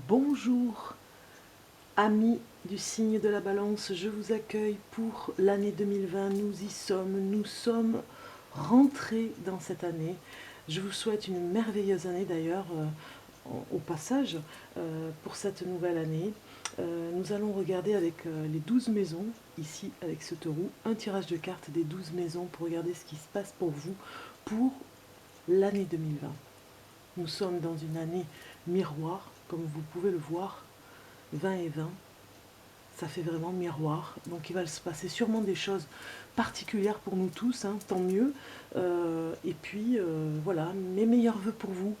Bonjour, amis du signe de la balance, je vous accueille pour l'année 2020. Nous sommes rentrés dans cette année. Je vous souhaite une merveilleuse année d'ailleurs, au passage, pour cette nouvelle année. Nous allons regarder avec les 12 maisons, ici avec ce taureau, un tirage de cartes des 12 maisons pour regarder ce qui se passe pour vous pour l'année 2020. Nous sommes dans une année miroir, comme vous pouvez le voir, 20 et 20, ça fait vraiment miroir. Donc il va se passer sûrement des choses particulières pour nous tous, hein, tant mieux. Et puis voilà, mes meilleurs voeux pour vous.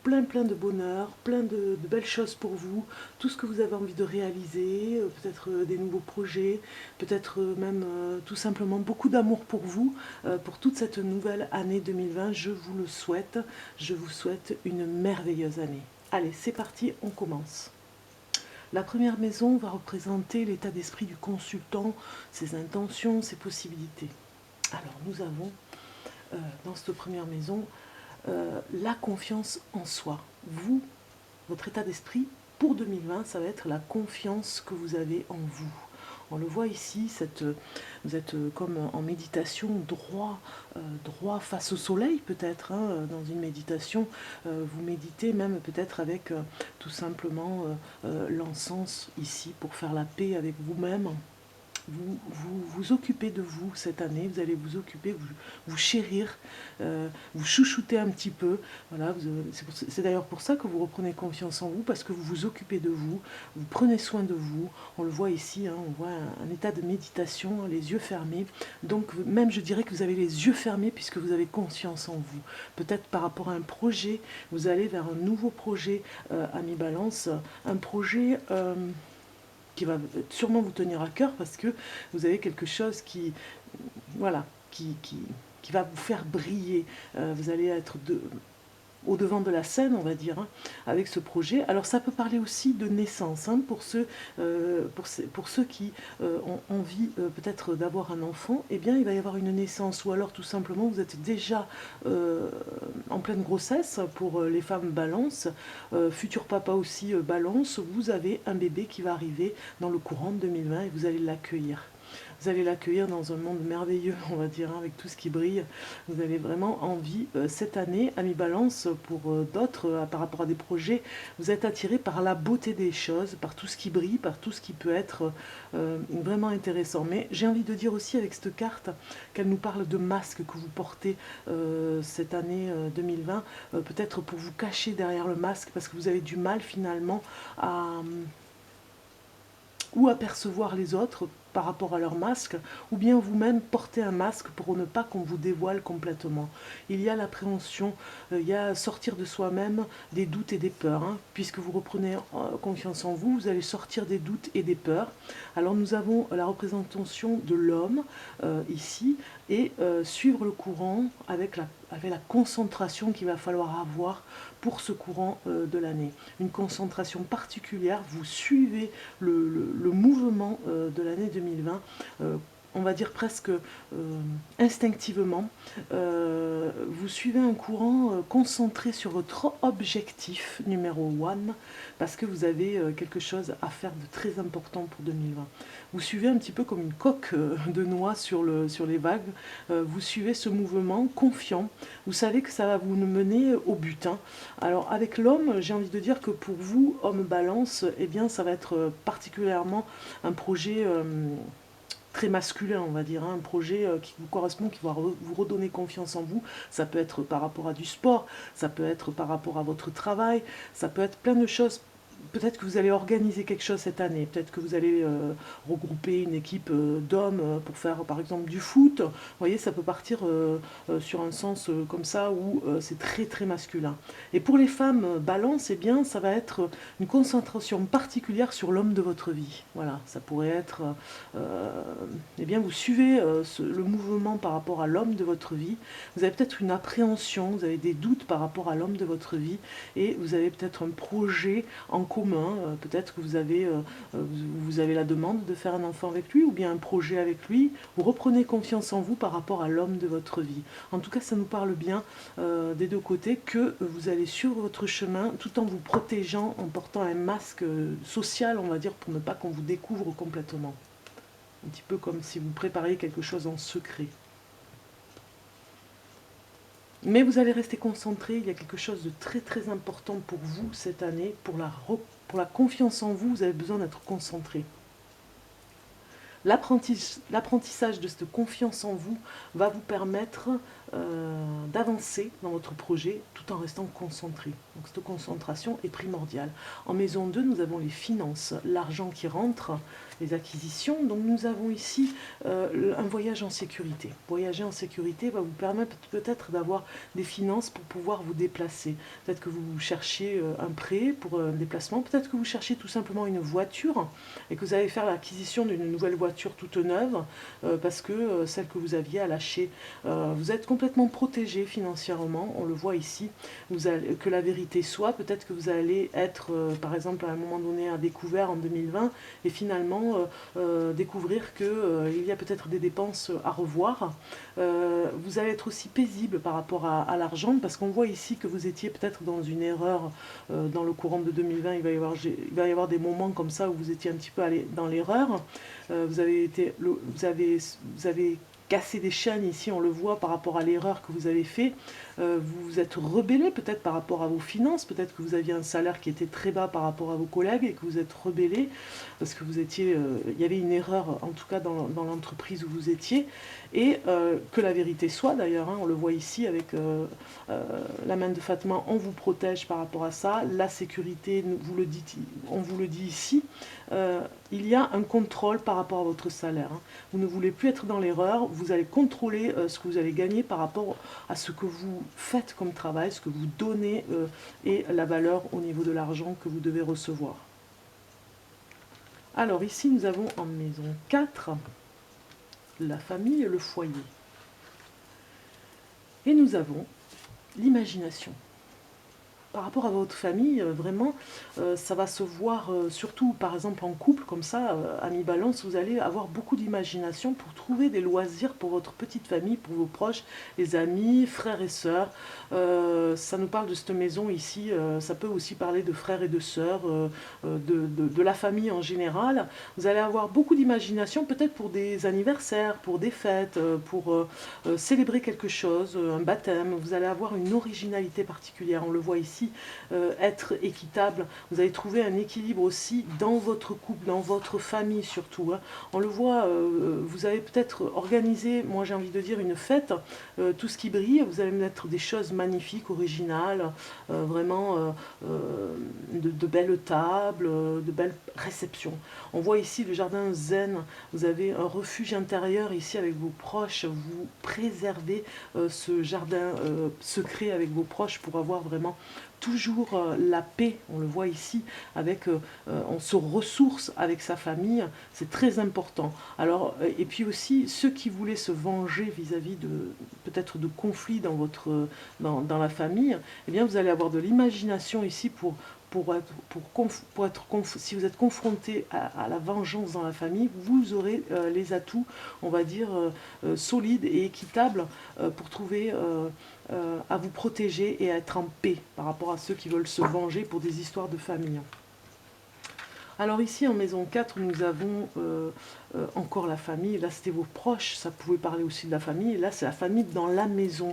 Plein de bonheur, plein de belles choses pour vous. Tout ce que vous avez envie de réaliser, peut-être des nouveaux projets, peut-être même tout simplement beaucoup d'amour pour vous, pour toute cette nouvelle année 2020. Je vous le souhaite. Je vous souhaite une merveilleuse année. Allez, c'est parti, on commence. La première maison va représenter l'état d'esprit du consultant, ses intentions, ses possibilités. Alors nous avons dans cette première maison la confiance en soi. Vous, votre état d'esprit pour 2020, ça va être la confiance que vous avez en vous. On le voit ici, vous êtes comme en méditation droit face au soleil peut-être, hein, dans une méditation. Vous méditez même peut-être avec tout simplement l'encens ici pour faire la paix avec vous-même. Vous occupez de vous cette année, vous allez vous occuper, vous chérir, vous chouchouter un petit peu. Voilà, c'est d'ailleurs pour ça que vous reprenez confiance en vous, parce que vous vous occupez de vous, vous prenez soin de vous. On le voit ici, hein, on voit un état de méditation, les yeux fermés. Donc même je dirais que vous avez les yeux fermés puisque vous avez confiance en vous. Peut-être par rapport à un projet, vous allez vers un nouveau projet à mi-balance, un projet qui va sûrement vous tenir à cœur parce que vous avez quelque chose qui, voilà, qui va vous faire briller. Vous allez être au devant de la scène, on va dire, hein, avec ce projet. Alors ça peut parler aussi de naissance, hein, pour ceux qui ont envie peut-être d'avoir un enfant, eh bien il va y avoir une naissance, ou alors tout simplement vous êtes déjà en pleine grossesse pour les femmes balance, futur papa aussi balance, vous avez un bébé qui va arriver dans le courant de 2020 et vous allez l'accueillir. Vous allez l'accueillir dans un monde merveilleux, on va dire, hein, avec tout ce qui brille. Vous avez vraiment envie, cette année, à mi-balance, pour d'autres, par rapport à des projets, vous êtes attiré par la beauté des choses, par tout ce qui brille, par tout ce qui peut être vraiment intéressant. Mais j'ai envie de dire aussi avec cette carte qu'elle nous parle de masques que vous portez cette année 2020, peut-être pour vous cacher derrière le masque, parce que vous avez du mal finalement à ou apercevoir les autres par rapport à leur masque, ou bien vous-même porter un masque pour ne pas qu'on vous dévoile complètement. Il y a l'appréhension, il y a sortir de soi-même des doutes et des peurs, hein. Puisque vous reprenez confiance en vous, vous allez sortir des doutes et des peurs. Alors nous avons la représentation de l'homme ici, et suivre le courant avec la concentration qu'il va falloir avoir pour ce courant de l'année. Une concentration particulière, vous suivez le mouvement de l'année 2020, on va dire presque instinctivement. Vous suivez un courant concentré sur votre objectif numéro 1, parce que vous avez quelque chose à faire de très important pour 2020. Vous suivez un petit peu comme une coque de noix sur les vagues. Vous suivez ce mouvement confiant. Vous savez que ça va vous mener au but, hein. Alors avec l'homme, j'ai envie de dire que pour vous, homme balance, eh bien ça va être particulièrement un projet très masculin, on va dire, hein, un projet qui vous correspond, qui va vous redonner confiance en vous. Ça peut être par rapport à du sport, ça peut être par rapport à votre travail, ça peut être plein de choses. Peut-être que vous allez organiser quelque chose cette année, peut-être que vous allez regrouper une équipe d'hommes pour faire par exemple du foot. Vous voyez, ça peut partir sur un sens comme ça où c'est très très masculin. Et pour les femmes balance, eh bien, ça va être une concentration particulière sur l'homme de votre vie. Voilà, ça pourrait être, eh bien, vous suivez le mouvement par rapport à l'homme de votre vie. Vous avez peut-être une appréhension, vous avez des doutes par rapport à l'homme de votre vie, et vous avez peut-être un projet en commun. Peut-être que vous avez la demande de faire un enfant avec lui ou bien un projet avec lui. Vous reprenez confiance en vous par rapport à l'homme de votre vie. En tout cas, ça nous parle bien des deux côtés que vous allez suivre votre chemin tout en vous protégeant, en portant un masque social, on va dire, pour ne pas qu'on vous découvre complètement. Un petit peu comme si vous prépariez quelque chose en secret. Mais vous allez rester concentré, il y a quelque chose de très très important pour vous cette année, pour la confiance en vous, vous avez besoin d'être concentré. L'apprentissage de cette confiance en vous va vous permettre d'avancer dans votre projet tout en restant concentré. Donc cette concentration est primordiale. En maison 2, nous avons les finances, l'argent qui rentre, les acquisitions. Donc nous avons ici un voyage en sécurité. Voyager en sécurité va vous permettre peut-être d'avoir des finances pour pouvoir vous déplacer. Peut-être que vous cherchiez un prêt pour un déplacement, peut-être que vous cherchez tout simplement une voiture et que vous allez faire l'acquisition d'une nouvelle voiture toute neuve parce que celle que vous aviez à lâcher. Vous êtes complètement protégé financièrement, on le voit ici. Que la vérité soit, peut-être que vous allez être par exemple à un moment donné à découvert en 2020 et finalement découvrir qu'il y a peut-être des dépenses à revoir. Vous allez être aussi paisible par rapport à l'argent parce qu'on voit ici que vous étiez peut-être dans une erreur dans le courant de 2020. Il va y avoir des moments comme ça où vous étiez un petit peu allé dans l'erreur. Vous avez cassé des chaînes ici, on le voit par rapport à l'erreur que vous avez fait. Vous vous êtes rebellé peut-être par rapport à vos finances, peut-être que vous aviez un salaire qui était très bas par rapport à vos collègues et que vous êtes rebellé parce que il y avait une erreur en tout cas dans l'entreprise où vous étiez. Et que la vérité soit d'ailleurs, hein, on le voit ici avec la main de Fatma, on vous protège par rapport à ça, la sécurité, on vous le dit ici, il y a un contrôle par rapport à votre salaire. Hein. Vous ne voulez plus être dans l'erreur, vous allez contrôler ce que vous allez gagner par rapport à ce que vous faites comme travail, ce que vous donnez et la valeur au niveau de l'argent que vous devez recevoir. Alors ici nous avons en maison 4 la famille et le foyer. Et nous avons l'imagination. Par rapport à votre famille, vraiment, ça va se voir, surtout par exemple en couple, comme ça, à mi-balance, vous allez avoir beaucoup d'imagination pour trouver des loisirs pour votre petite famille, pour vos proches, les amis, frères et sœurs. Ça nous parle de cette maison ici, ça peut aussi parler de frères et de sœurs, de la famille en général. Vous allez avoir beaucoup d'imagination, peut-être pour des anniversaires, pour des fêtes, pour célébrer quelque chose, un baptême. Vous allez avoir une originalité particulière, on le voit ici. Être équitable, vous allez trouver un équilibre aussi dans votre couple, dans votre famille surtout. Hein. On le voit, vous allez peut-être organiser, moi j'ai envie de dire une fête, tout ce qui brille, vous allez mettre des choses magnifiques, originales, vraiment de belles tables, de belles réceptions. On voit ici le jardin zen, vous avez un refuge intérieur ici avec vos proches, vous préservez ce jardin secret avec vos proches pour avoir vraiment toujours la paix, on le voit ici, on se ressource avec sa famille, c'est très important. Alors, et puis aussi, ceux qui voulaient se venger vis-à-vis de peut-être de conflits dans la famille, eh bien vous allez avoir de l'imagination ici si vous êtes confronté à la vengeance dans la famille, vous aurez les atouts, on va dire, solides et équitables pour trouver à vous protéger et à être en paix par rapport à ceux qui veulent se venger pour des histoires de famille. Alors ici en maison 4, nous avons encore la famille. Là c'était vos proches, ça pouvait parler aussi de la famille. Et là c'est la famille dans la maison.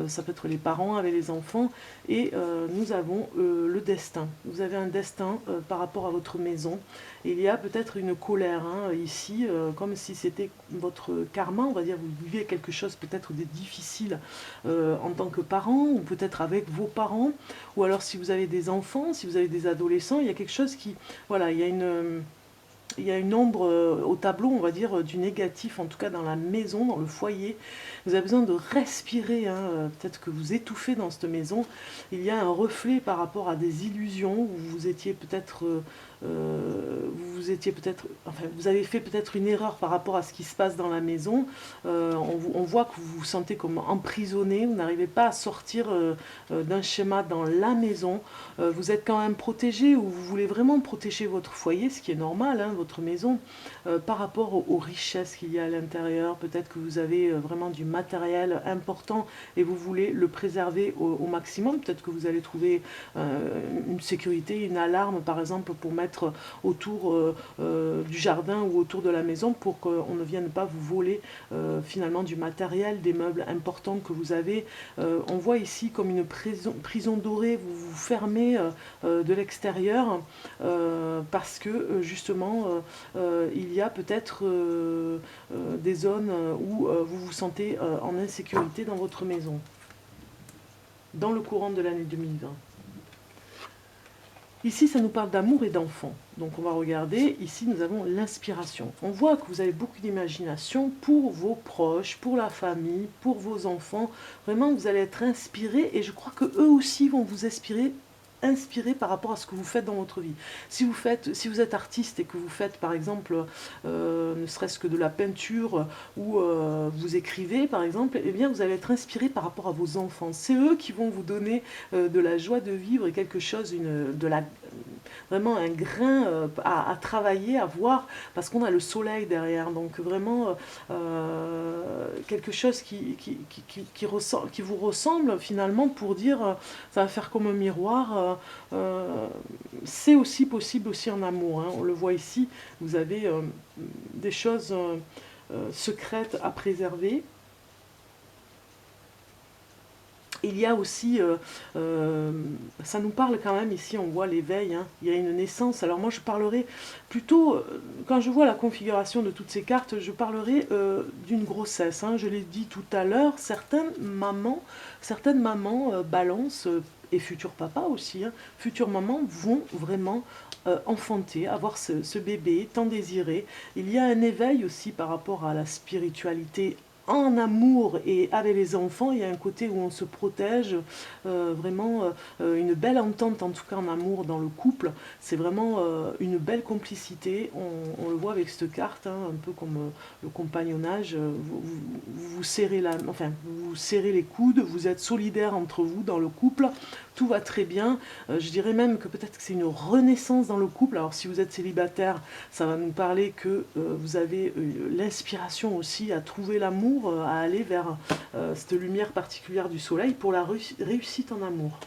Ça peut être les parents avec les enfants. Et nous avons le destin. Vous avez un destin par rapport à votre maison. Et il y a peut-être une colère hein, ici, comme si c'était votre karma, on va dire, vous vivez quelque chose peut-être de difficile en tant que parent, ou peut-être avec vos parents, ou alors si vous avez des enfants, si vous avez des adolescents, il y a quelque chose qui, voilà, il y a une ombre au tableau, on va dire, du négatif, en tout cas dans la maison, dans le foyer. vous avez besoin de respirer, hein, peut-être que vous étouffez dans cette maison, il y a un reflet par rapport à des illusions, où vous étiez peut-être... enfin, vous avez fait peut-être une erreur par rapport à ce qui se passe dans la maison. On voit que vous vous sentez comme emprisonné, vous n'arrivez pas à sortir d'un schéma dans la maison. Vous êtes quand même protégé, ou vous voulez vraiment protéger votre foyer, ce qui est normal, hein, votre maison, par rapport aux richesses qu'il y a à l'intérieur. Peut-être que vous avez vraiment du matériel important et vous voulez le préserver au maximum. Peut-être que vous allez trouver une sécurité, une alarme par exemple pour mettre autour du jardin ou autour de la maison, pour qu'on ne vienne pas vous voler finalement du matériel, des meubles importants que vous avez. On voit ici comme une prison dorée, vous vous fermez de l'extérieur parce que justement il y a peut-être des zones où vous vous sentez en insécurité dans votre maison dans le courant de l'année 2020. Ici, ça nous parle d'amour et d'enfants. Donc on va regarder, ici nous avons l'inspiration. On voit que vous avez beaucoup d'imagination pour vos proches, pour la famille, pour vos enfants. Vraiment, vous allez être inspiré, et je crois que eux aussi vont vous inspirer par rapport à ce que vous faites dans votre vie. Si vous êtes artiste et que vous faites par exemple ne serait-ce que de la peinture, ou vous écrivez par exemple, eh bien vous allez être inspiré par rapport à vos enfants. C'est eux qui vont vous donner de la joie de vivre, et quelque chose, vraiment un grain à travailler, à voir, parce qu'on a le soleil derrière. Donc vraiment quelque chose qui vous ressemble finalement, pour dire ça va faire comme un miroir. C'est aussi possible aussi en amour, hein. On le voit ici, vous avez des choses secrètes à préserver. Il y a aussi, ça nous parle quand même, ici on voit l'éveil, hein. Il y a une naissance. Alors moi je parlerai plutôt, quand je vois la configuration de toutes ces cartes, je parlerai d'une grossesse, hein. Je l'ai dit tout à l'heure, certaines mamans balance, et futurs papas aussi, hein, futures mamans vont vraiment enfanter, avoir ce bébé tant désiré. Il y a un éveil aussi par rapport à la spiritualité en amour, et avec les enfants, il y a un côté où on se protège, vraiment une belle entente, en tout cas en amour dans le couple. C'est vraiment une belle complicité. On le voit avec cette carte, hein, un peu comme le compagnonnage. Vous serrez vous serrez les coudes, vous êtes solidaires entre vous dans le couple. Tout va très bien. Je dirais même que peut-être que c'est une renaissance dans le couple. Alors si vous êtes célibataire, ça va nous parler que vous avez l'inspiration aussi à trouver l'amour, à aller vers cette lumière particulière du soleil pour la réussite en amour.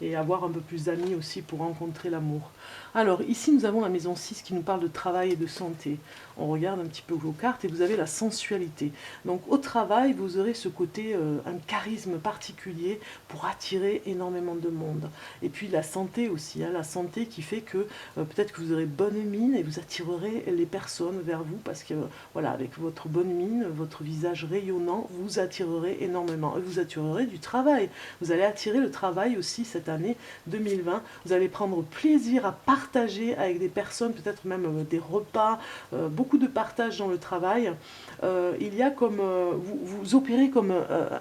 Et avoir un peu plus d'amis aussi pour rencontrer l'amour. Alors ici nous avons la maison 6 qui nous parle de travail et de santé. On regarde un petit peu vos cartes et vous avez la sensualité. Donc au travail, vous aurez ce côté, un charisme particulier pour attirer énormément de monde. Et puis la santé aussi, hein, la santé qui fait que peut-être que vous aurez bonne mine et vous attirerez les personnes vers vous, parce que voilà, avec votre bonne mine, votre visage rayonnant, vous attirerez énormément. Et vous attirerez du travail. Vous allez attirer le travail aussi cette année 2020. Vous allez prendre plaisir à partager avec des personnes, peut-être même des repas, beaucoup de partage dans le travail. Il y a comme vous opérez comme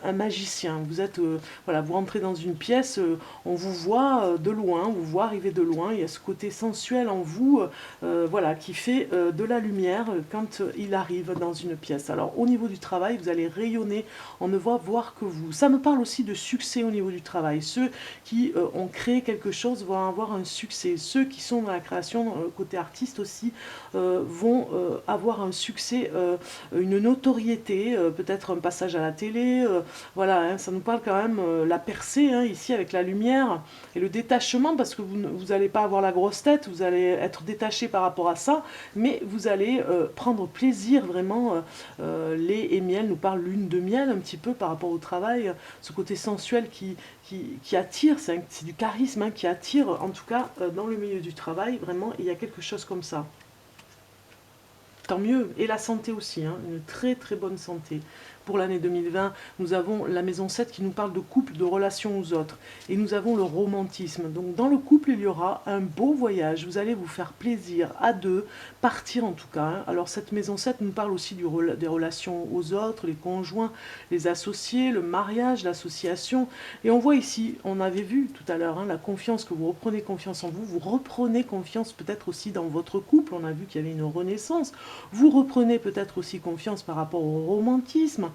un magicien. Vous êtes voilà, vous rentrez dans une pièce, on vous voit de loin, on vous voit arriver de loin. Il y a ce côté sensuel en vous, voilà, qui fait de la lumière quand il arrive dans une pièce. Alors au niveau du travail, vous allez rayonner. On ne va voir que vous. Ça me parle aussi de succès au niveau du travail. Ceux qui ont créé quelque chose vont avoir un succès. Ceux qui sont dans la création, côté artiste aussi, vont avoir un succès, une notoriété, peut-être un passage à la télé, voilà, hein, ça nous parle quand même la percée, hein, ici avec la lumière et le détachement, parce que vous n'allez pas avoir la grosse tête, vous allez être détaché par rapport à ça, mais vous allez prendre plaisir vraiment. Lait et miel nous parle lune de miel un petit peu par rapport au travail, ce côté sensuel qui attire, c'est du charisme, hein, qui attire, en tout cas dans le milieu du travail, vraiment il y a quelque chose comme ça. Tant mieux, et la santé aussi, hein, une très très bonne santé. pour l'année 2020, nous avons la maison 7 qui nous parle de couple, de relation aux autres. Et nous avons le romantisme. Donc dans le couple, il y aura un beau voyage. Vous allez vous faire plaisir à deux, partir en tout cas, hein. Alors cette maison 7 nous parle aussi des relations aux autres, les conjoints, les associés, le mariage, l'association. Et on voit ici, on avait vu tout à l'heure, hein, la confiance, que vous reprenez confiance en vous. Vous reprenez confiance peut-être aussi dans votre couple. On a vu qu'il y avait une renaissance. Vous reprenez peut-être aussi confiance par rapport au romantisme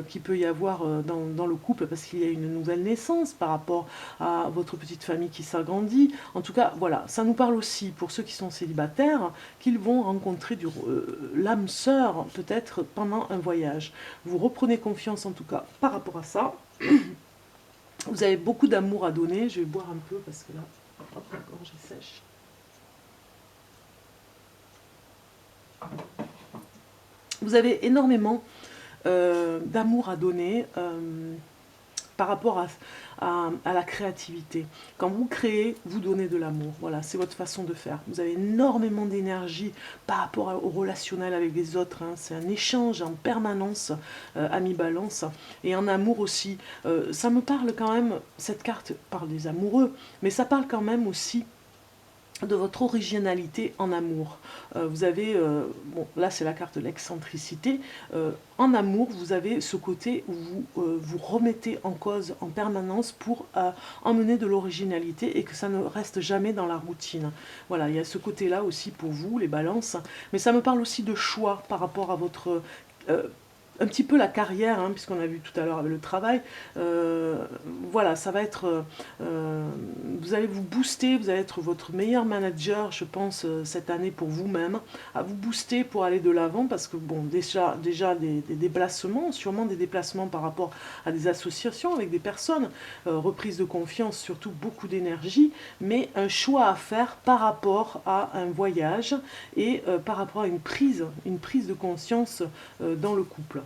qu'il peut y avoir dans le couple, parce qu'il y a une nouvelle naissance par rapport à votre petite famille qui s'agrandit. En tout cas, voilà, ça nous parle aussi pour ceux qui sont célibataires, qu'ils vont rencontrer l'âme sœur peut-être pendant un voyage. Vous reprenez confiance en tout cas par rapport à ça. Vous avez beaucoup d'amour à donner. Je vais boire un peu parce que là, hop, la gorge est sèche. Vous avez énormément d'amour à donner par rapport à la créativité. Quand vous créez, vous donnez de l'amour. Voilà, c'est votre façon de faire. Vous avez énormément d'énergie par rapport au relationnel avec les autres, hein. C'est un échange en permanence, ami balance. Et en amour aussi. Ça me parle quand même, cette carte parle des amoureux, mais ça parle quand même aussi de votre originalité en amour. Vous avez, bon là c'est la carte de l'excentricité, en amour vous avez ce côté où vous vous remettez en cause en permanence pour emmener de l'originalité et que ça ne reste jamais dans la routine. Voilà, il y a ce côté là aussi pour vous les balances, mais ça me parle aussi de choix par rapport à votre... un petit peu la carrière, hein, puisqu'on a vu tout à l'heure avec le travail. Voilà, ça va être... vous allez vous booster, vous allez être votre meilleur manager, je pense, cette année pour vous-même, à vous booster pour aller de l'avant, parce que, bon, déjà des déplacements, sûrement des déplacements par rapport à des associations avec des personnes, reprise de confiance, surtout beaucoup d'énergie, mais un choix à faire par rapport à un voyage et par rapport à une prise de conscience dans le couple.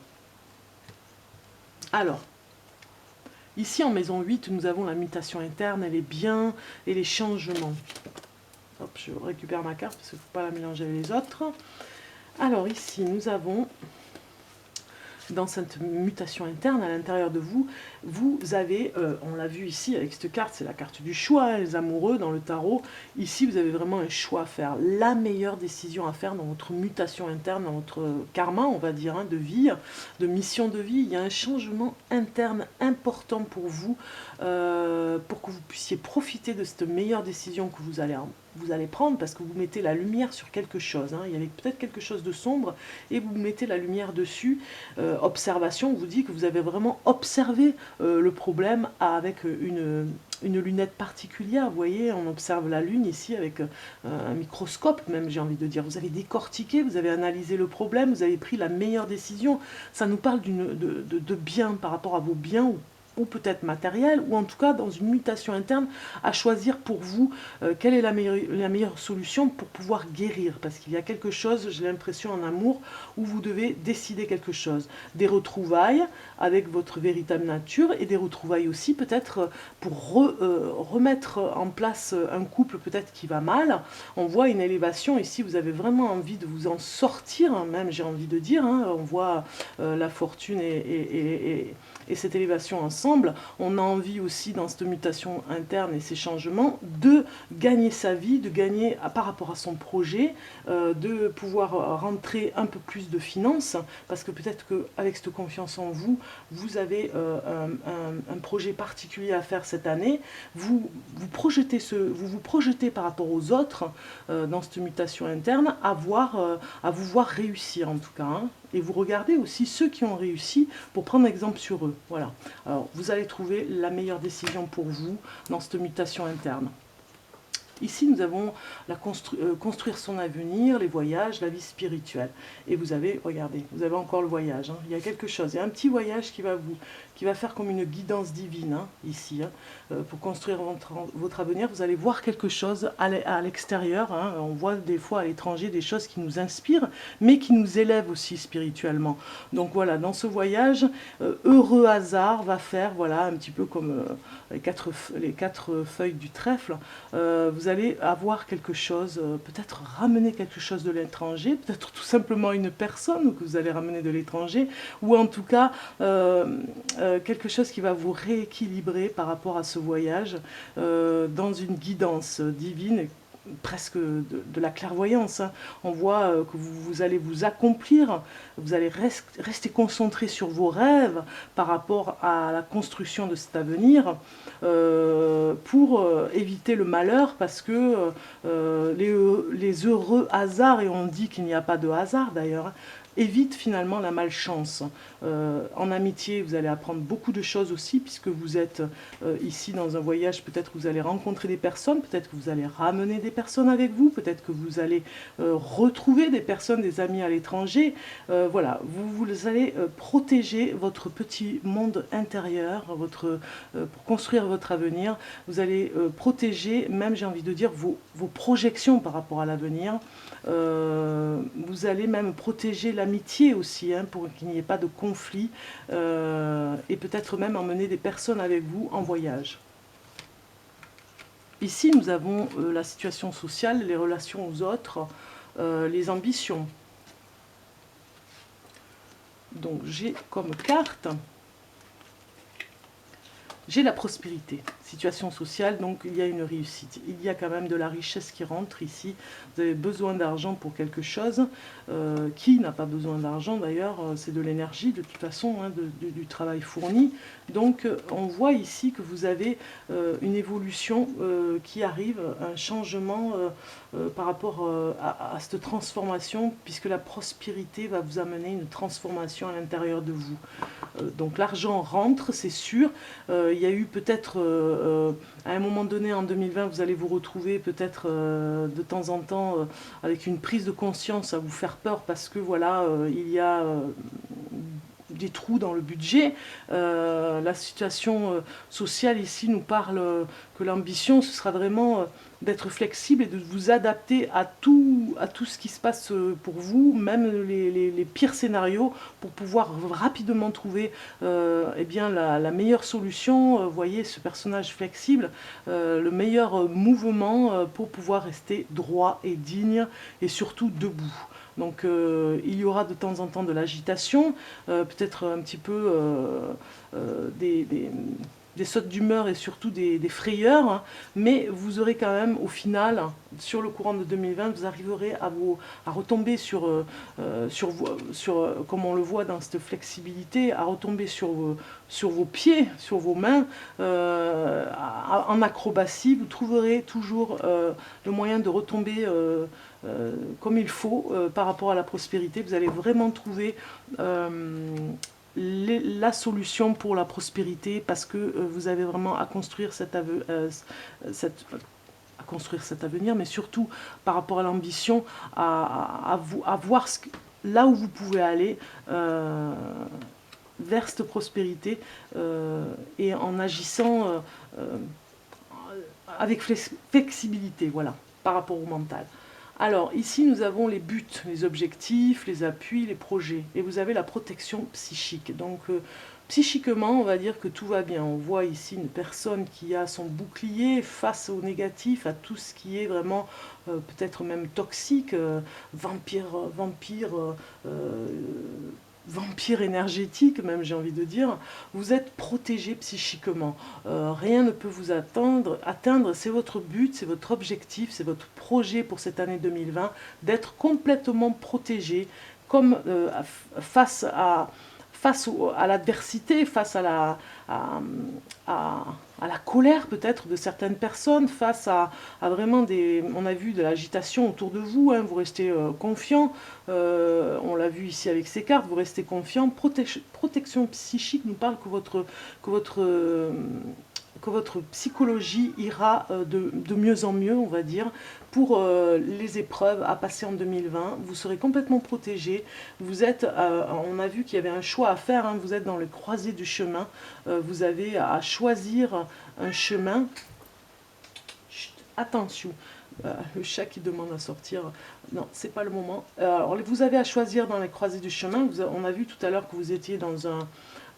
Alors, ici en maison 8, nous avons la mutation interne, les biens et les changements. Hop, je récupère ma carte parce qu'il ne faut pas la mélanger avec les autres. Alors ici, nous avons, dans cette mutation interne, à l'intérieur de vous, vous avez, on l'a vu ici avec cette carte, c'est la carte du choix, hein, les amoureux dans le tarot. Ici, vous avez vraiment un choix à faire, la meilleure décision à faire dans votre mutation interne, dans votre karma, on va dire, hein, de vie, de mission de vie. Il y a un changement interne important pour vous, pour que vous puissiez profiter de cette meilleure décision que vous allez prendre, parce que vous mettez la lumière sur quelque chose, hein. Il y avait peut-être quelque chose de sombre et vous mettez la lumière dessus. Observation vous dit que vous avez vraiment observé le problème avec une lunette particulière. Vous voyez, on observe la lune ici avec un microscope même, j'ai envie de dire. Vous avez décortiqué, vous avez analysé le problème, vous avez pris la meilleure décision. Ça nous parle de bien par rapport à vos biens ou peut-être matériel, ou en tout cas dans une mutation interne, à choisir pour vous quelle est la meilleure solution pour pouvoir guérir, parce qu'il y a quelque chose, j'ai l'impression en amour, où vous devez décider quelque chose, des retrouvailles avec votre véritable nature, et des retrouvailles aussi peut-être pour remettre en place un couple peut-être qui va mal. On voit une élévation ici, vous avez vraiment envie de vous en sortir, hein, même j'ai envie de dire, hein, on voit la fortune et cette élévation ensemble. On a envie aussi dans cette mutation interne et ces changements de gagner sa vie, de gagner par rapport à son projet, de pouvoir rentrer un peu plus de finances, parce que peut-être qu'avec cette confiance en vous, vous avez un projet particulier à faire cette année, vous vous projetez par rapport aux autres dans cette mutation interne à vous voir réussir en tout cas, hein. Et vous regardez aussi ceux qui ont réussi pour prendre exemple sur eux. Voilà. Alors, vous allez trouver la meilleure décision pour vous dans cette mutation interne. Ici, nous avons construire son avenir, les voyages, la vie spirituelle. Et vous avez, regardez, vous avez encore le voyage, hein. Il y a quelque chose, il y a un petit voyage qui va faire comme une guidance divine, hein, ici, hein, pour construire votre avenir. Vous allez voir quelque chose à l'extérieur, hein. On voit des fois à l'étranger des choses qui nous inspirent, mais qui nous élèvent aussi spirituellement. Donc voilà, dans ce voyage, heureux hasard va faire, voilà, un petit peu comme les quatre feuilles du trèfle. Vous allez avoir quelque chose, peut-être ramener quelque chose de l'étranger, peut-être tout simplement une personne que vous allez ramener de l'étranger, ou en tout cas quelque chose qui va vous rééquilibrer par rapport à ce voyage, dans une guidance divine, presque de la clairvoyance, hein. On voit que vous allez vous accomplir, vous allez rester concentré sur vos rêves par rapport à la construction de cet avenir, pour éviter le malheur, parce que les heureux hasards, et on dit qu'il n'y a pas de hasard d'ailleurs, hein, évite finalement la malchance. En amitié, vous allez apprendre beaucoup de choses aussi, puisque vous êtes ici dans un voyage. Peut-être que vous allez rencontrer des personnes, peut-être que vous allez ramener des personnes avec vous, peut-être que vous allez retrouver des personnes, des amis à l'étranger. Voilà, vous allez protéger votre petit monde intérieur, pour construire votre avenir. Vous allez protéger, même j'ai envie de dire, vos projections par rapport à l'avenir. Vous allez même protéger l'amitié aussi, hein, pour qu'il n'y ait pas de conflit, et peut-être même emmener des personnes avec vous en voyage. Ici, nous avons la situation sociale, les relations aux autres, les ambitions. Donc j'ai comme carte, j'ai la prospérité, situation sociale, donc il y a une réussite. Il y a quand même de la richesse qui rentre ici. Vous avez besoin d'argent pour quelque chose. Qui n'a pas besoin d'argent d'ailleurs? C'est de l'énergie de toute façon, hein, du travail fourni. Donc on voit ici que vous avez une évolution qui arrive, un changement par rapport à cette transformation, puisque la prospérité va vous amener une transformation à l'intérieur de vous. Donc l'argent rentre, c'est sûr. Il y a eu peut-être, à un moment donné en 2020, vous allez vous retrouver peut-être de temps en temps avec une prise de conscience à vous faire peur, parce que voilà, il y a des trous dans le budget. La situation sociale ici nous parle que l'ambition, ce sera vraiment d'être flexible et de vous adapter à tout ce qui se passe pour vous, même les pires scénarios, pour pouvoir rapidement trouver eh bien, la meilleure solution. Vous voyez ce personnage flexible, le meilleur mouvement pour pouvoir rester droit et digne, et surtout debout. Donc il y aura de temps en temps de l'agitation, peut-être un petit peu des sautes d'humeur, et surtout des frayeurs, hein, mais vous aurez quand même au final, sur le courant de 2020, vous arriverez à retomber comme on le voit dans cette flexibilité, à retomber sur vos pieds, sur vos mains, en acrobatie. Vous trouverez toujours le moyen de retomber comme il faut par rapport à la prospérité. Vous allez vraiment trouver la solution pour la prospérité, parce que vous avez vraiment à construire à construire cet avenir, mais surtout par rapport à l'ambition, à voir là où vous pouvez aller vers cette prospérité, et en agissant avec flexibilité, voilà, par rapport au mental. Alors ici nous avons les buts, les objectifs, les appuis, les projets, et vous avez la protection psychique. Donc psychiquement, on va dire que tout va bien. On voit ici une personne qui a son bouclier face au négatif, à tout ce qui est vraiment peut-être même toxique, vampire énergétique même, j'ai envie de dire. Vous êtes protégé psychiquement, rien ne peut vous atteindre, c'est votre but, c'est votre objectif, c'est votre projet pour cette année 2020, d'être complètement protégé, comme face à l'adversité, face à la colère peut-être de certaines personnes, face à vraiment on a vu de l'agitation autour de vous, hein, vous restez confiant, on l'a vu ici avec ces cartes, vous restez confiant. Protection psychique nous parle que votre psychologie ira de mieux en mieux, on va dire, pour les épreuves à passer en 2020. Vous serez complètement protégé. Vous êtes, on a vu qu'il y avait un choix à faire, hein, vous êtes dans le croisé du chemin. Vous avez à choisir un chemin. Chut, attention, le chat qui demande à sortir. Non, c'est pas le moment. Alors, vous avez à choisir dans les croisées du chemin. On a vu tout à l'heure que vous étiez dans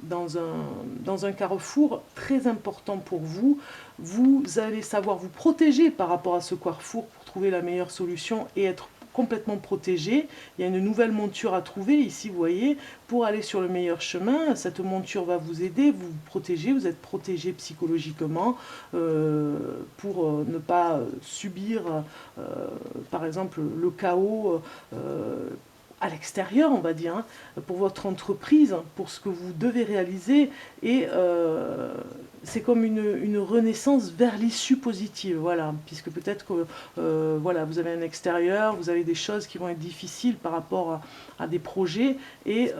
dans un carrefour très important pour vous. Vous allez savoir vous protéger par rapport à ce carrefour pour trouver la meilleure solution et être complètement protégé. Il y a une nouvelle monture à trouver ici, vous voyez, pour aller sur le meilleur chemin. Cette monture va vous aider, vous protéger, vous êtes protégé psychologiquement pour ne pas subir, par exemple, le chaos à l'extérieur, on va dire, hein, pour votre entreprise, pour ce que vous devez réaliser. Et c'est comme une renaissance vers l'issue positive, voilà, puisque peut-être que voilà, vous avez un extérieur, vous avez des choses qui vont être difficiles par rapport à des projets, et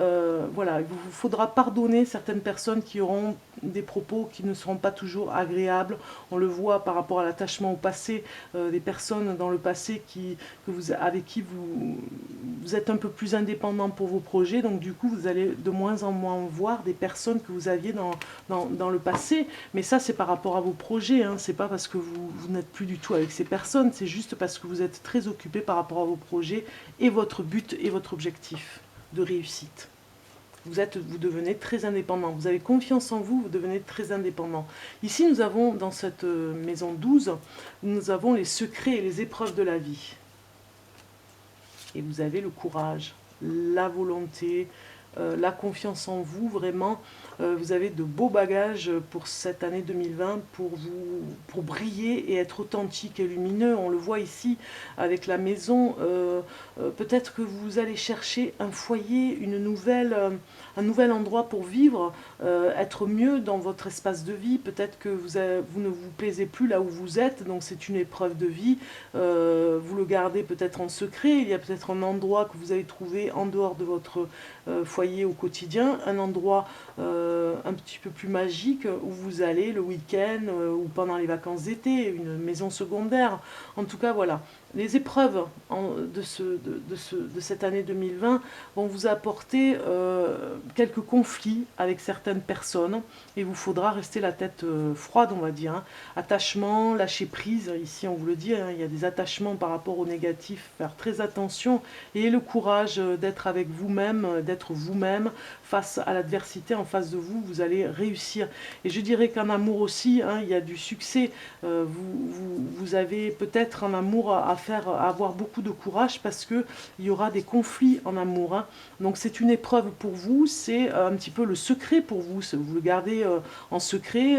voilà, il vous faudra pardonner certaines personnes qui auront des propos qui ne seront pas toujours agréables. On le voit par rapport à l'attachement au passé, des personnes dans le passé avec qui vous êtes un peu plus indépendant pour vos projets, donc du coup vous allez de moins en moins voir des personnes que vous aviez dans le passé. Mais ça, c'est par rapport à vos projets, hein. C'est pas parce que vous n'êtes plus du tout avec ces personnes, c'est juste parce que vous êtes très occupé par rapport à vos projets et votre but et votre objectif de réussite. Vous devenez très indépendant, vous avez confiance en vous, vous devenez très indépendant. Ici, nous avons, dans cette maison 12, nous avons les secrets et les épreuves de la vie. Et vous avez le courage, la volonté, la confiance en vous, vraiment. Vous avez de beaux bagages pour cette année 2020 pour briller et être authentique et lumineux. On le voit ici avec la maison. Peut-être que vous allez chercher un foyer, un nouvel endroit pour vivre, être mieux dans votre espace de vie. Peut-être que vous ne vous plaisez plus là où vous êtes, donc c'est une épreuve de vie. Vous le gardez peut-être en secret. Il y a peut-être un endroit que vous avez trouvé en dehors de votre foyer au quotidien, un endroit un petit peu plus magique où vous allez le week-end ou pendant les vacances d'été, une maison secondaire. En tout cas, voilà. Les épreuves de cette année 2020 vont vous apporter quelques conflits avec certaines personnes, et vous faudra rester la tête froide, on va dire, hein. Attachement, lâcher prise, ici on vous le dit, hein, il y a des attachements par rapport au négatif, faire très attention, et le courage d'être avec vous-même, d'être vous-même face à l'adversité en face de vous, vous allez réussir. Et je dirais qu'en amour aussi, hein, il y a du succès. Vous avez peut-être en amour à avoir beaucoup de courage, parce que il y aura des conflits en amour, hein. Donc c'est une épreuve pour vous, c'est un petit peu le secret pour vous. Vous le gardez en secret,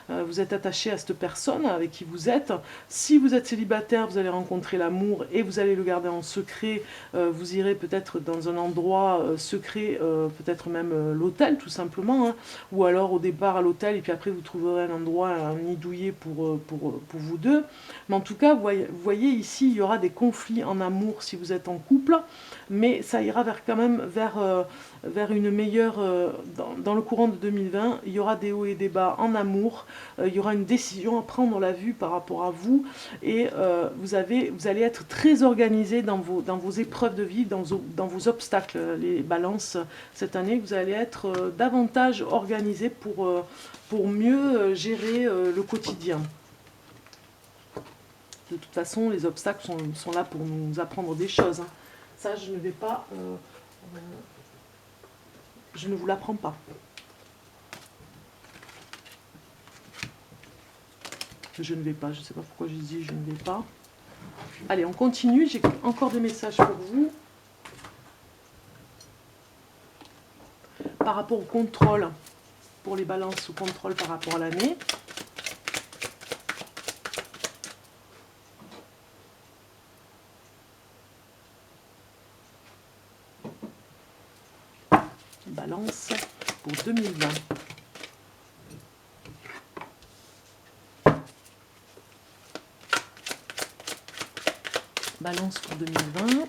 vous êtes attaché à cette personne avec qui vous êtes. Si vous êtes célibataire, vous allez rencontrer l'amour et vous allez le garder en secret. Vous irez peut-être dans un endroit secret, peut-être même l'hôtel tout simplement, hein, ou alors au départ à l'hôtel, et puis après vous trouverez un endroit, un nid douillet pour vous deux. Mais en tout cas, vous voyez ici, il y aura des conflits en amour si vous êtes en couple, mais ça ira quand même vers une meilleure... dans le courant de 2020, il y aura des hauts et des bas en amour, il y aura une décision à prendre, on l'a vu, par rapport à vous, et vous allez être très organisé dans vos épreuves de vie, dans vos obstacles, les balances, cette année, vous allez être davantage organisé pour mieux gérer le quotidien. De toute façon, les obstacles sont là pour nous apprendre des choses, hein. Ça, je ne vais pas... je ne vous l'apprends pas. Je ne vais pas, je ne sais pas pourquoi je dis je ne vais pas. Allez, on continue, j'ai encore des messages pour vous. Par rapport au contrôle, pour les balances, au contrôle par rapport à l'année. Balance pour 2020. Balance pour 2020.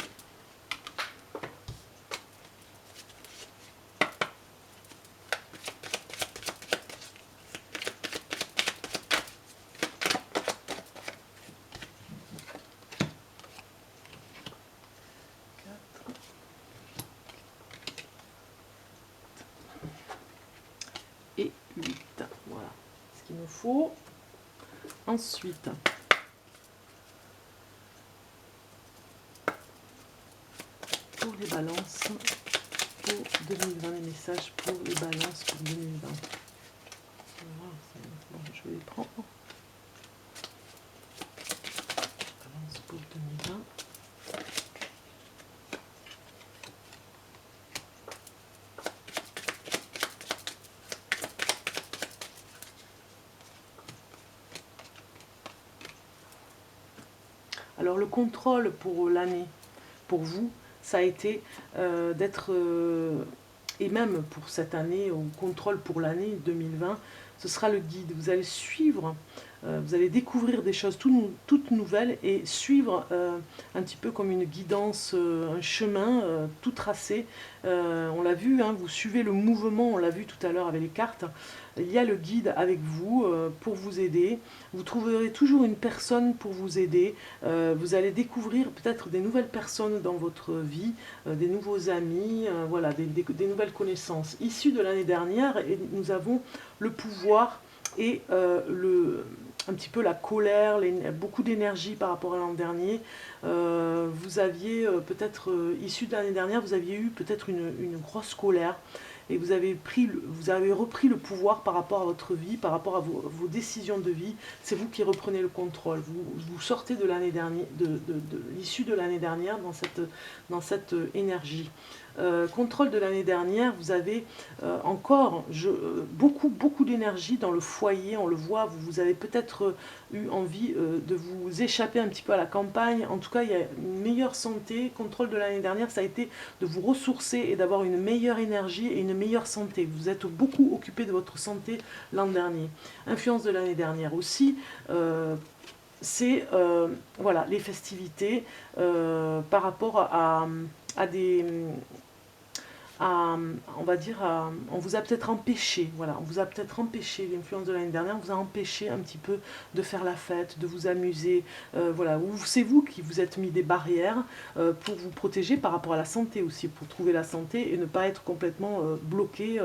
Et 8. Voilà ce qu'il me faut. Ensuite, pour les balances pour 2020, les messages pour les balances pour 2020. Voilà, bon, je vais les prendre. Balance pour 2020. Alors le contrôle pour l'année, pour vous, ça a été d'être, et même pour cette année, au contrôle pour l'année 2020, ce sera le guide. Vous allez suivre, vous allez découvrir des choses toutes nouvelles et suivre un petit peu comme une guidance, un chemin tout tracé. On l'a vu, hein, vous suivez le mouvement, on l'a vu tout à l'heure avec les cartes. Il y a le guide avec vous pour vous aider. Vous trouverez toujours une personne pour vous aider. Vous allez découvrir peut-être des nouvelles personnes dans votre vie, des nouveaux amis, voilà, des nouvelles connaissances. Issues de l'année dernière, et nous avons le pouvoir et un petit peu la colère, beaucoup d'énergie par rapport à l'an dernier. Vous aviez peut-être, issu de l'année dernière, vous aviez eu peut-être une grosse colère et vous avez repris le pouvoir par rapport à votre vie, par rapport à vos décisions de vie. C'est vous qui reprenez le contrôle. Vous sortez de l'année dernière, de l'issue de l'année dernière dans cette énergie. Contrôle de l'année dernière, vous avez encore beaucoup d'énergie dans le foyer, on le voit, vous avez peut-être eu envie de vous échapper un petit peu à la campagne. En tout cas, il y a une meilleure santé. Contrôle de l'année dernière, ça a été de vous ressourcer et d'avoir une meilleure énergie et une meilleure santé. Vous êtes beaucoup occupé de votre santé l'an dernier. Influence de l'année dernière aussi, c'est voilà, les festivités par rapport à des... on va dire, on vous a peut-être empêché, voilà, on vous a peut-être empêché, l'influence de l'année dernière vous a empêché un petit peu de faire la fête, de vous amuser, voilà, c'est vous qui vous êtes mis des barrières pour vous protéger par rapport à la santé aussi, pour trouver la santé et ne pas être complètement bloqué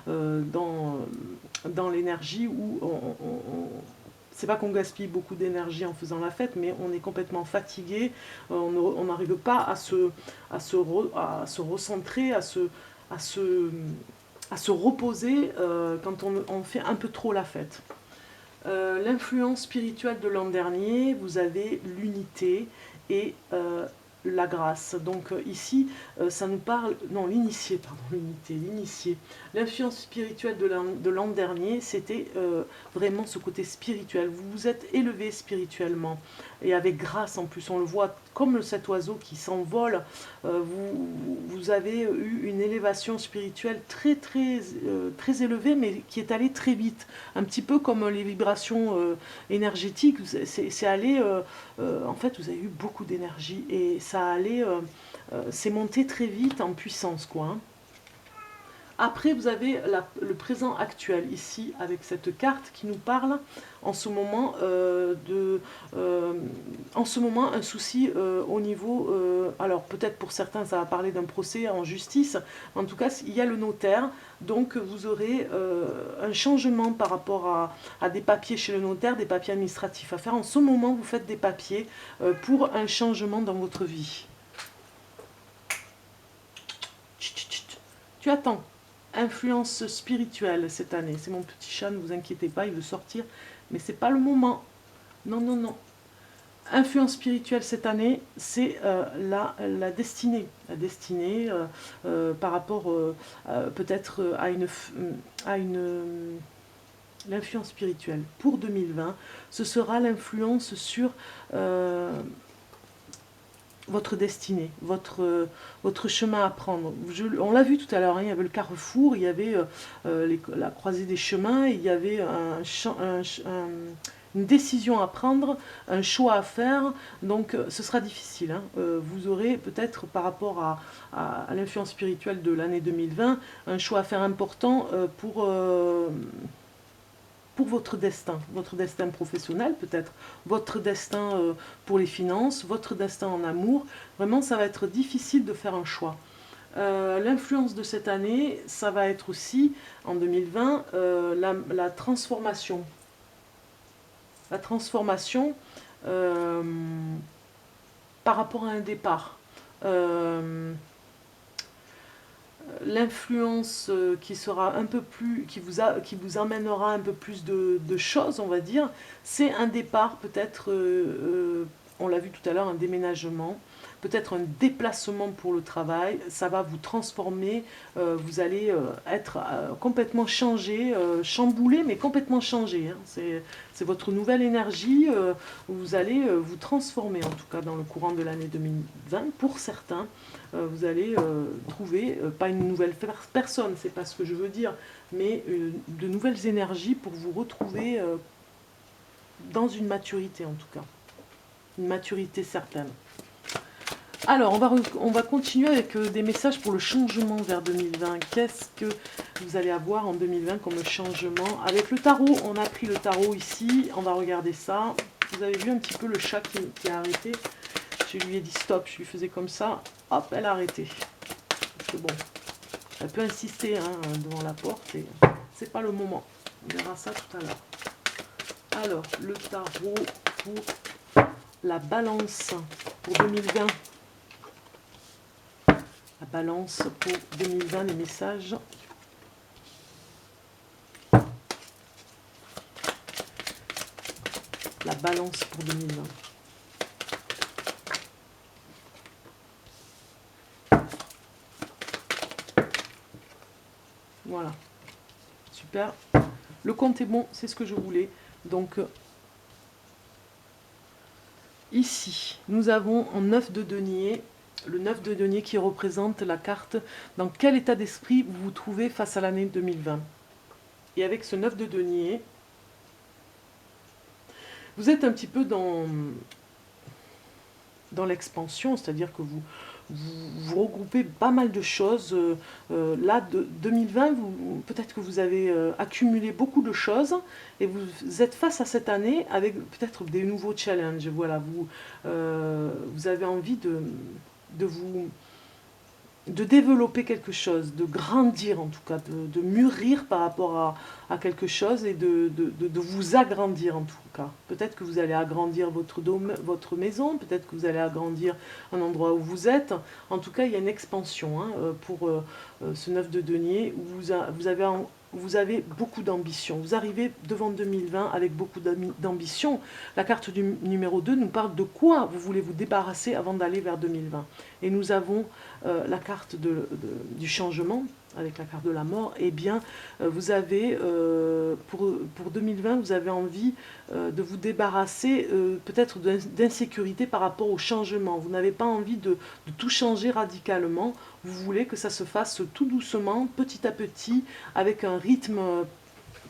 dans l'énergie où c'est pas qu'on gaspille beaucoup d'énergie en faisant la fête, mais on est complètement fatigué, on n'arrive pas à se recentrer, à se reposer quand on fait un peu trop la fête. L'influence spirituelle de l'an dernier, vous avez l'unité et la grâce. Donc ici, ça nous parle... Non, l'initié, pardon, l'unité, l'initié. L'influence spirituelle de l'an dernier, c'était vraiment ce côté spirituel. Vous vous êtes élevé spirituellement et avec grâce en plus. On le voit comme cet oiseau qui s'envole. Vous avez eu une élévation spirituelle très élevée, mais qui est allée très vite. Un petit peu comme les vibrations énergétiques. C'est allé... en fait, vous avez eu beaucoup d'énergie et ça allait... c'est monté très vite en puissance, quoi. Hein. Après, vous avez le présent actuel, ici, avec cette carte qui nous parle en ce moment en ce moment, un souci au niveau... alors, peut-être pour certains, ça va parler d'un procès en justice. En tout cas, il y a le notaire. Donc, vous aurez un changement par rapport à des papiers chez le notaire, des papiers administratifs à faire. En ce moment, vous faites des papiers pour un changement dans votre vie. Tu attends. Influence spirituelle cette année. C'est mon petit chat, ne vous inquiétez pas, il veut sortir, mais c'est pas le moment. Non, non, non. Influence spirituelle cette année, c'est la destinée. La destinée par rapport peut-être à l'influence spirituelle. Pour 2020, ce sera l'influence sur votre destinée, votre chemin à prendre. On l'a vu tout à l'heure, hein, il y avait le carrefour, il y avait la croisée des chemins, il y avait une décision à prendre, un choix à faire, donc ce sera difficile. Hein. Vous aurez peut-être par rapport à l'influence spirituelle de l'année 2020, un choix à faire important pour votre destin professionnel peut-être, votre destin pour les finances, votre destin en amour. Vraiment, ça va être difficile de faire un choix. L'influence de cette année, ça va être aussi, en 2020, la transformation. La transformation par rapport à un départ. l'influence qui sera un peu plus, qui vous emmènera un peu plus de choses, on va dire, c'est un départ peut-être, on l'a vu tout à l'heure, un déménagement, peut-être un déplacement pour le travail, ça va vous transformer, vous allez être complètement changé, chamboulé, mais complètement changé, hein. C'est votre nouvelle énergie, vous allez vous transformer, en tout cas dans le courant de l'année 2020, pour certains. Vous allez trouver, pas une nouvelle personne, c'est pas ce que je veux dire, mais de nouvelles énergies pour vous retrouver dans une maturité en tout cas, une maturité certaine. Alors, on va continuer avec des messages pour le changement vers 2020. Qu'est-ce que vous allez avoir en 2020 comme changement? Avec le tarot, on a pris le tarot ici, on va regarder ça. Vous avez vu un petit peu le chat qui a arrêté. Je lui ai dit stop, je lui faisais comme ça, hop, elle a arrêté. Parce que bon, elle peut insister hein, devant la porte et c'est pas le moment. On verra ça tout à l'heure. Alors, le tarot pour la balance pour 2020. La balance pour 2020, les messages. La balance pour 2020. Voilà. Super. Le compte est bon, c'est ce que je voulais. Donc, ici, nous avons en 9 de denier. Le 9 de denier qui représente la carte dans quel état d'esprit vous vous trouvez face à l'année 2020. Et avec ce 9 de denier, vous êtes un petit peu dans l'expansion, c'est-à-dire que vous regroupez pas mal de choses. Là, 2020, peut-être que vous avez accumulé beaucoup de choses et vous êtes face à cette année avec peut-être des nouveaux challenges. Voilà, vous avez envie de développer quelque chose, de grandir en tout cas, de mûrir par rapport à quelque chose et de vous agrandir en tout cas. Peut-être que vous allez agrandir votre maison, peut-être que vous allez agrandir un endroit où vous êtes. En tout cas, il y a une expansion hein, pour ce 9 de denier où vous avez beaucoup d'ambition. Vous arrivez devant 2020 avec beaucoup d'ambition. La carte du numéro 2 nous parle de quoi vous voulez vous débarrasser avant d'aller vers 2020. Et nous avons la carte du changement, avec la carte de la mort. Eh bien, vous avez, pour 2020, vous avez envie de vous débarrasser peut-être d'insécurité par rapport au changement. Vous n'avez pas envie de tout changer radicalement. Vous voulez que ça se fasse tout doucement, petit à petit, avec un rythme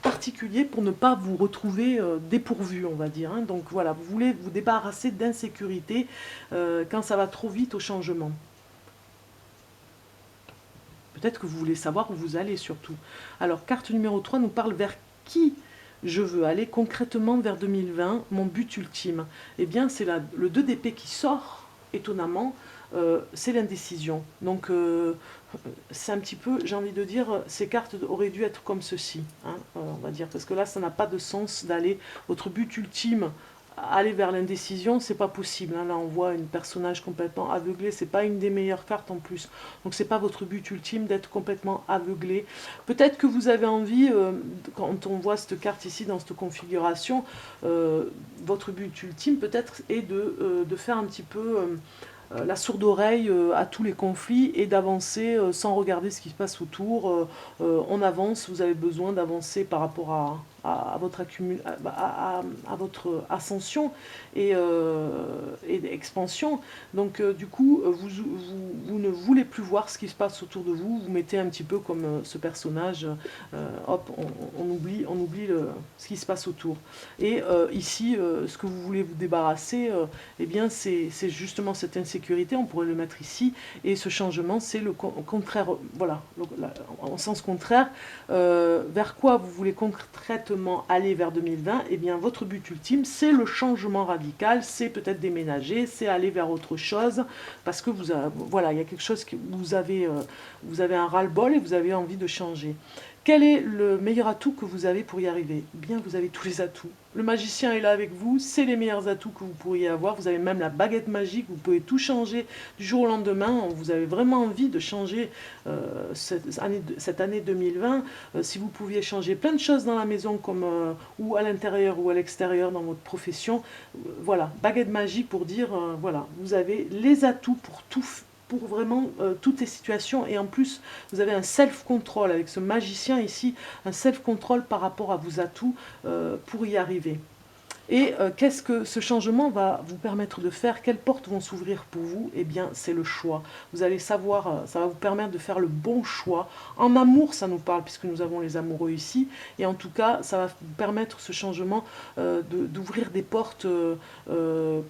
particulier pour ne pas vous retrouver dépourvu, on va dire. Hein. Donc voilà, vous voulez vous débarrasser d'insécurité quand ça va trop vite au changement. Peut-être que vous voulez savoir où vous allez surtout. Alors, carte numéro 3 nous parle vers qui je veux aller concrètement vers 2020, mon but ultime. Eh bien, c'est le 2 d'épée qui sort, étonnamment, c'est l'indécision. Donc, c'est un petit peu, j'ai envie de dire, ces cartes auraient dû être comme ceci, hein, on va dire, parce que là, ça n'a pas de sens d'aller, votre but ultime, aller vers l'indécision, c'est pas possible. Hein. Là, on voit une personnage complètement aveuglé, c'est pas une des meilleures cartes en plus. Donc, c'est pas votre but ultime d'être complètement aveuglé. Peut-être que vous avez envie, quand on voit cette carte ici dans cette configuration, votre but ultime peut-être est de faire un petit peu la sourde oreille à tous les conflits et d'avancer sans regarder ce qui se passe autour. On avance, vous avez besoin d'avancer par rapport à votre ascension et expansion. Donc du coup, vous ne voulez plus voir ce qui se passe autour de vous. Vous mettez un petit peu comme ce personnage, hop, on oublie ce qui se passe autour. Et ici, ce que vous voulez vous débarrasser, eh bien c'est justement cette insécurité, on pourrait le mettre ici, et ce changement, c'est le contraire, voilà, en sens contraire, vers quoi vous voulez concrètement aller vers 2020, eh bien votre but ultime, c'est le changement radical, c'est peut-être déménager, c'est aller vers autre chose, parce que voilà, il y a quelque chose que vous avez un ras-le-bol et vous avez envie de changer. Quel est le meilleur atout que vous avez pour y arriver? Eh bien, vous avez tous les atouts. Le magicien est là avec vous, c'est les meilleurs atouts que vous pourriez avoir. Vous avez même la baguette magique, vous pouvez tout changer du jour au lendemain. Vous avez vraiment envie de changer cette année 2020. Si vous pouviez changer plein de choses dans la maison, comme ou à l'intérieur ou à l'extérieur dans votre profession, voilà, baguette magique pour dire, voilà, vous avez les atouts pour tout pour vraiment toutes les situations, et en plus vous avez un self-control avec ce magicien ici, un self-control par rapport à vos atouts pour y arriver. Et qu'est-ce que ce changement va vous permettre de faire? Quelles portes vont s'ouvrir pour vous? Eh bien, c'est le choix. Vous allez savoir, ça va vous permettre de faire le bon choix. En amour, ça nous parle, puisque nous avons les amoureux ici. Et en tout cas, ça va vous permettre, ce changement, d'ouvrir des portes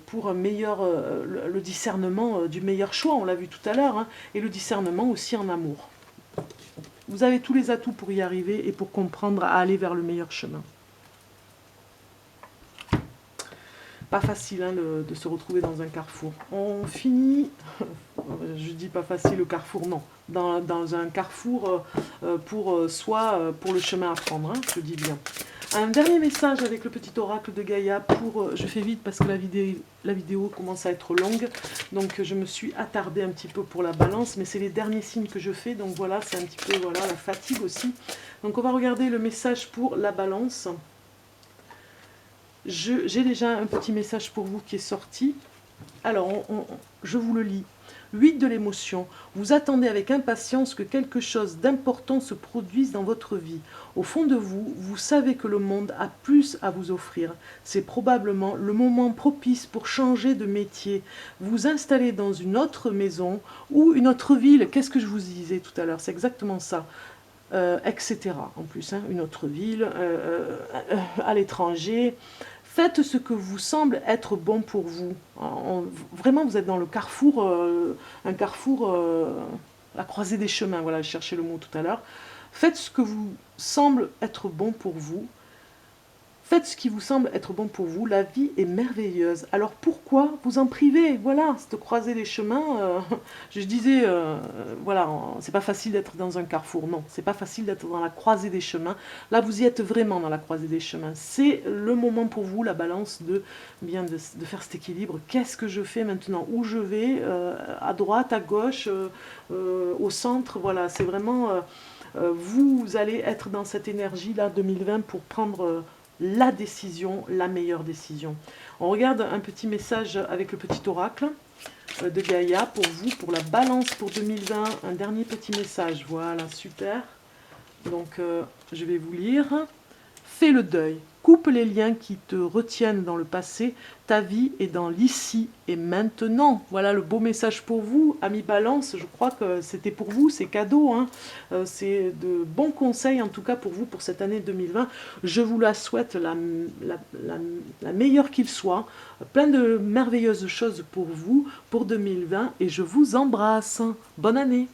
pour un meilleur, le discernement du meilleur choix, on l'a vu tout à l'heure, hein, et le discernement aussi en amour. Vous avez tous les atouts pour y arriver et pour comprendre à aller vers le meilleur chemin. Pas facile hein, de se retrouver dans un carrefour. On finit, je dis pas facile le carrefour, non, dans un carrefour pour soi, pour le chemin à prendre, hein, je dis bien. Un dernier message avec le petit oracle de Gaïa pour, je fais vite parce que la vidéo commence à être longue, donc je me suis attardée un petit peu pour la balance, mais c'est les derniers signes que je fais, donc voilà, c'est un petit peu voilà, la fatigue aussi. Donc on va regarder le message pour la balance. J'ai déjà un petit message pour vous qui est sorti. Alors, je vous le lis. 8 de l'émotion. Vous attendez avec impatience que quelque chose d'important se produise dans votre vie. Au fond de vous, vous savez que le monde a plus à vous offrir. C'est probablement le moment propice pour changer de métier. Vous installer dans une autre maison ou une autre ville. Qu'est-ce que je vous disais tout à l'heure? C'est exactement ça. Etc. En plus, hein, une autre ville, à l'étranger. Faites ce que vous semble être bon pour vous. Vraiment, vous êtes dans le carrefour, un carrefour, la croisée des chemins, voilà, je cherchais le mot tout à l'heure. Faites ce que vous semble être bon pour vous. Faites ce qui vous semble être bon pour vous, la vie est merveilleuse. Alors pourquoi vous en priver? Voilà, cette croisée des chemins, je disais, voilà, c'est pas facile d'être dans un carrefour, non, c'est pas facile d'être dans la croisée des chemins. Là, vous y êtes vraiment dans la croisée des chemins. C'est le moment pour vous, la balance, de faire cet équilibre. Qu'est-ce que je fais maintenant? Où je vais? À droite, à gauche, au centre, voilà, c'est vraiment... vous allez être dans cette énergie-là, 2020, pour prendre... la décision, la meilleure décision. On regarde un petit message avec le petit oracle de Gaïa pour vous, pour la balance pour 2020. Un dernier petit message, voilà, super. Donc, je vais vous lire. Fais le deuil, coupe les liens qui te retiennent dans le passé, ta vie est dans l'ici et maintenant. Voilà le beau message pour vous, amis Balance, je crois que c'était pour vous, c'est cadeau, hein. C'est de bons conseils en tout cas pour vous pour cette année 2020. Je vous la souhaite la meilleure qu'il soit, plein de merveilleuses choses pour vous, pour 2020, et je vous embrasse. Bonne année!